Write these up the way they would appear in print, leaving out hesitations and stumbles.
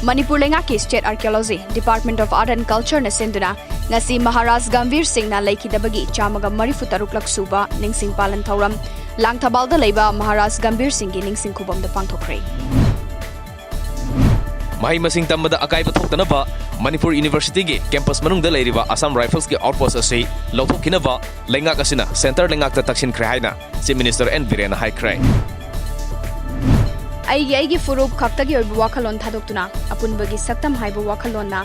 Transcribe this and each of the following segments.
Manipur Lengaki State Archaeology Department of Art and Culture na senduna ngasi Maharaj Gambir Singh na laikidabagi chamaga marifutaruk laksuba ningsing palan thauram langthabalda leiba Maharaj Gambir Singh gi ningsing khubamda pangthokre. Mahi masing tambada akai pathoktanaba Manipur University gi campus manungda leiriba Assam Rifles gi outpost asi lauthokkinaba lengak asina center lengak ta taksin khre haina Chief Minister N Birena haikrai. Aigi furup khaktagi oibu wakhalon thadokuna apunbagi saktam haibu wakhalonna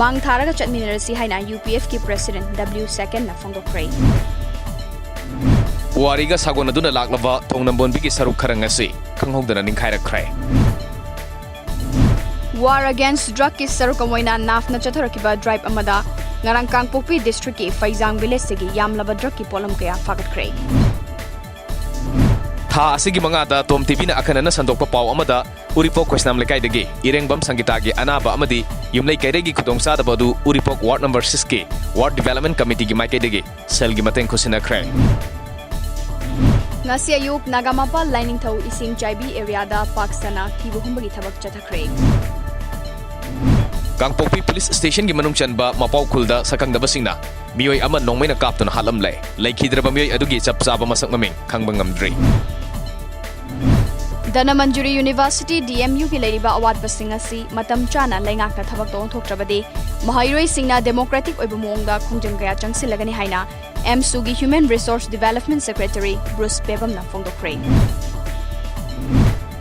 mang tharaga chatminarasi haina UPF ki president W second na phongdokre. Wariga sagonaduna laklaba thongnambonbigi saruk kharangasi khanghogdana ningkhairakrai. War against drug ki sarukamoina nafna chatharakiba drive amada ngarang Kangpokpi district ki Faizang village segi yamlaba drug ki polam kaya fagatkre. Tha asigi mangada TOMTV na akanana sandokpa paw amada Uripok Kwesnam Lekaidagi Irengbam Sangitagi Anaba Amadi Yumlei Kairegi Kudongsa Badu Uripok Ward number 6 ki Ward Development Committee gi Maikaidagi Selgi Mateng Kusina Kray. Ngasi ayuk Nagamapa lining thau ising Jaibi area da Paksana Thibuhumbagi thabak chathakre. Kangpokpi Police Station gi manung chanba Mapau Khulda Sakangdaba Singna Miyoy ama nongmaina kaptuna halam lay Laikhidraba miyoy adugi chapsaba masak maming Kangbang ngamdri. Dana Manjuri University DMU ki leiriba awad basing asi matam chana lengak na thabak tong thoktrabadi mahairoi singna democratic oibu mongda khongjang kaya changsilagani haina MSU gi Human Resource Development Secretary Bruce Bebam na phongdokre.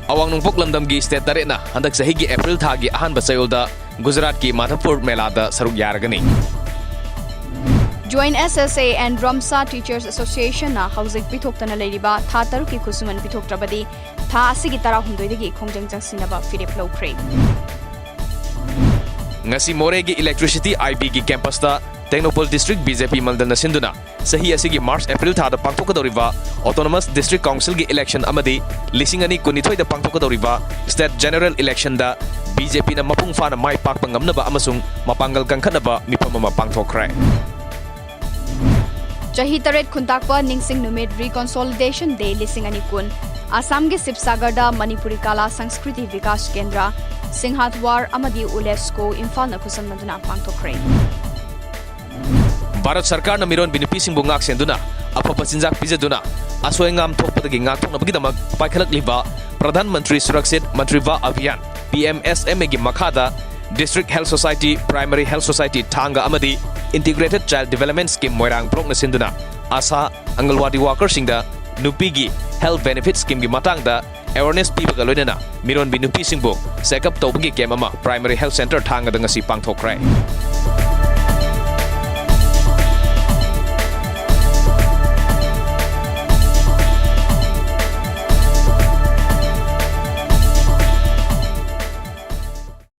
Awang nungpok lamdam gi state darena handak sahi gi April tha gi ahan basayolda Gujarat ki Madhapur melada saruk yaragani. Join SSA and Ramsa Teachers Association na hauzik pithoktana leiriba tha taruki khusuman pitoktrabadi tha asigi tara hundoidagi khongjang jangsinaba firep lowkre. Ngasi More gi Electricity IB gi campus ta Technopol District BJP Maldana Sinduna sahi asigi March April tha da pangthokadoriba Autonomous District Council gi election amadi lisingani kunithoi da pangthokadoriba State General Election da BJP na mapung fa na mai pak pangamnaba amasung mapangal kangkhanaba mipamama pangthokre. Chahi taret khuntakpa ningsing numit Reconsolidation Day lisingani kun Assam ge Sibsagar da Manipuri Kala Sanskriti Vikas Kendra Singhatwar amadi UNESCO Imphal na khusamnaduna pangthokre. Bharat Sarkar na miron binipi singbu ngak senduna apapa sinjak pijaduna asoengam thokpadagi ngak thoknabagidamag paikhalak liba Pradhan Mantri Surakshit Mantriva Abhiyan PMSM gi makhada District Health Society Primary Health Society Thanga amadi Integrated Child Development Scheme Moirang Prokna Sinduna Asa Angalwadi Workers Singda Nupigi Health Benefit Scheme gi matangda awareness pibaga loinana miron bi nupi singbo sekap tawbagi kem ama Primary Health Center Thanga da ngasi pangthokrai.